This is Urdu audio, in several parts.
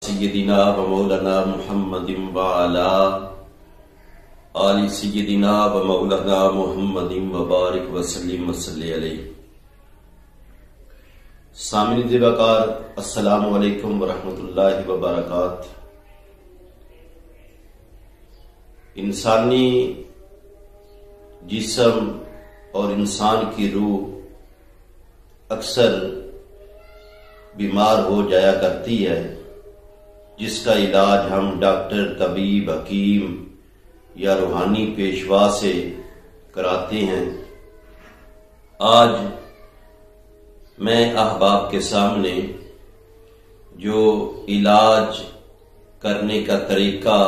سیدنا و مولانا محمد وعلا آل سیدنا و مولانا محمد وبارک وسلم وصلی علیہ۔ سامعین وقار، السلام علیکم ورحمۃ اللہ وبرکاتہ۔ انسانی جسم اور انسان کی روح اکثر بیمار ہو جایا کرتی ہے، جس کا علاج ہم ڈاکٹر، طبیب، حکیم یا روحانی پیشوا سے کراتے ہیں۔ آج میں احباب کے سامنے جو علاج کرنے کا طریقہ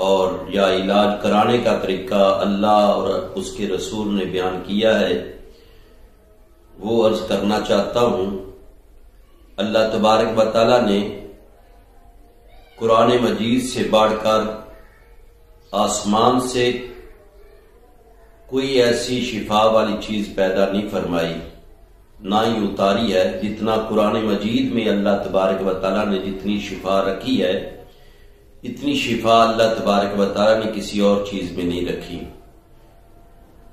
اور یا علاج کرانے کا طریقہ اللہ اور اس کے رسول نے بیان کیا ہے، وہ عرض کرنا چاہتا ہوں۔ اللہ تبارک و تعالیٰ نے قرآن مجید سے بڑھ کر آسمان سے کوئی ایسی شفا والی چیز پیدا نہیں فرمائی، نہ ہی اتاری ہے۔ جتنا قرآن مجید میں اللہ تبارک و تعالیٰ نے جتنی شفا رکھی ہے، اتنی شفا اللہ تبارک و تعالیٰ نے کسی اور چیز میں نہیں رکھی۔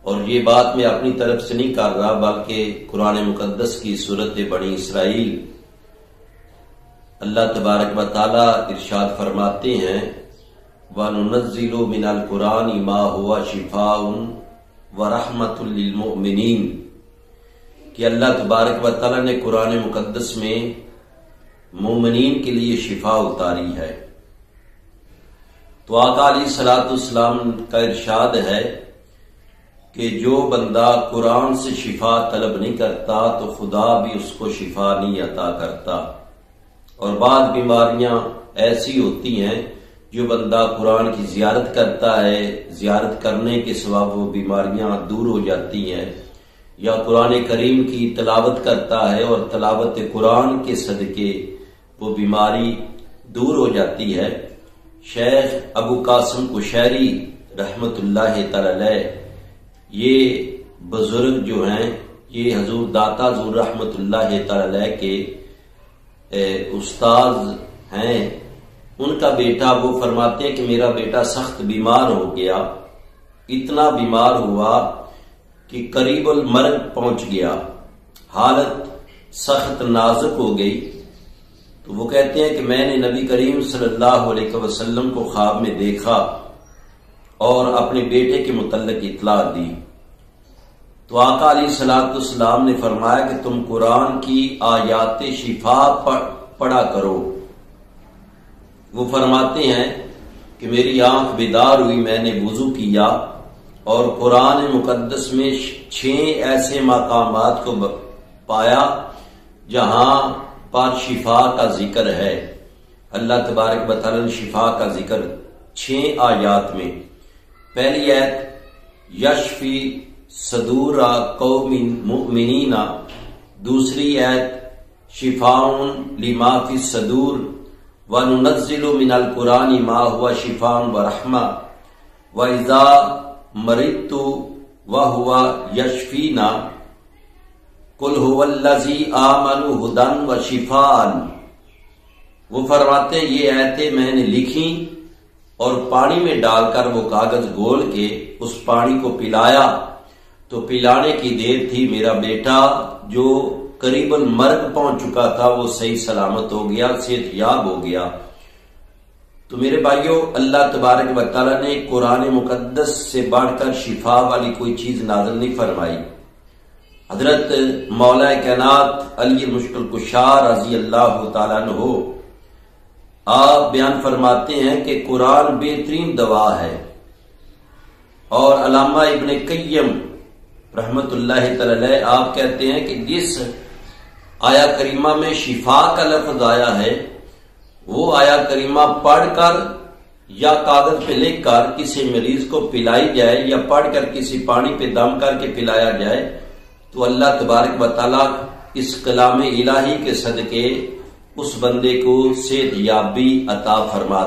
اور یہ بات میں اپنی طرف سے نہیں کر رہا، بلکہ قرآن مقدس کی سورت بنی اسرائیل اللہ تبارک و تعالیٰ ارشاد فرماتے ہیں، وَنُنَزِّلُ مِنَ الْقُرْآنِ مَا هُوَ شِفَاءٌ وَرَحْمَةٌ لِّلْمُؤْمِنِينَ کہ اللہ تبارک و تعالیٰ نے قرآن مقدس میں مومنین کے لیے شفا اتاری ہے۔ تو آقا علیہ الصلوۃ والسلام کا ارشاد ہے کہ جو بندہ قرآن سے شفا طلب نہیں کرتا تو خدا بھی اس کو شفا نہیں عطا کرتا۔ اور بعض بیماریاں ایسی ہوتی ہیں جو بندہ قرآن کی زیارت کرتا ہے، زیارت کرنے کے سوا وہ بیماریاں دور ہو جاتی ہیں، یا قرآن کریم کی تلاوت کرتا ہے اور تلاوت قرآن کے صدقے وہ بیماری دور ہو جاتی ہے۔ شیخ ابو قاسم قشیری رحمت اللہ تعالی علیہ، یہ بزرگ جو ہیں، یہ حضور داتا حضور رحمت اللہ تعالی علیہ کے استاذ ہیں۔ ان کا بیٹا، وہ فرماتے ہیں کہ میرا بیٹا سخت بیمار ہو گیا، اتنا بیمار ہوا کہ قریب المرگ پہنچ گیا، حالت سخت نازک ہو گئی۔ تو وہ کہتے ہیں کہ میں نے نبی کریم صلی اللہ علیہ وسلم کو خواب میں دیکھا اور اپنے بیٹے کے متعلق اطلاع دی۔ تو آقا علیہ الصلوۃ والسلام نے فرمایا کہ تم قرآن کی آیات شفا پڑھا کرو۔ وہ فرماتے ہیں کہ میری آنکھ بیدار ہوئی، میں نے وضو کیا اور قرآن مقدس میں 6 ایسے مقامات کو پایا جہاں پر شفا کا ذکر ہے۔ اللہ تبارک و تعالی نے شفا کا ذکر 6 آیات میں۔ پہلی آیت یشفی صدور قوم مؤمنین، دوسری آیت شفاء لما فی الصدور وَنُنَزِّلُ مِنَ الْقُرْآنِ مَا هُوَ شِفَاءٌ وَرَحْمَةٌ وَإِذَا مَرِضْتُ وَهُوَ يَشْفِينَ قُلْ هُوَ الَّذِي آمَنُ هُدًى وَشِفَاءً۔ وہ فرماتے ہیں یہ آیتیں میں نے لکھی اور پانی میں ڈال کر وہ کاغذ گول کے اس پانی کو پلایا، تو پلانے کی دیر تھی، میرا بیٹا جو قریب المرگ پہنچ چکا تھا وہ صحیح سلامت ہو گیا، صحت یاب ہو گیا۔ تو میرے بھائیوں، اللہ تبارک و تعالیٰ نے قرآن مقدس سے بڑھ کر شفا والی کوئی چیز نازل نہیں فرمائی۔ حضرت مولا کائنات علی مشکل کشا رضی اللہ تعالیٰ عنہ آپ بیان فرماتے ہیں کہ قرآن بہترین دوا ہے۔ اور علامہ ابن قیم رحمت اللہ تعالی علیہ آپ کہتے ہیں کہ جس آیا کریمہ میں شفا کا لفظ آیا ہے، وہ آیا کریمہ پڑھ کر یا کاغذ پہ لکھ کر کسی مریض کو پلائی جائے یا پڑھ کر کسی پانی پہ دم کر کے پلایا جائے، تو اللہ تبارک و تعالیٰ اس کلام الہی کے صدقے اس بندے کو صحت یابی عطا فرما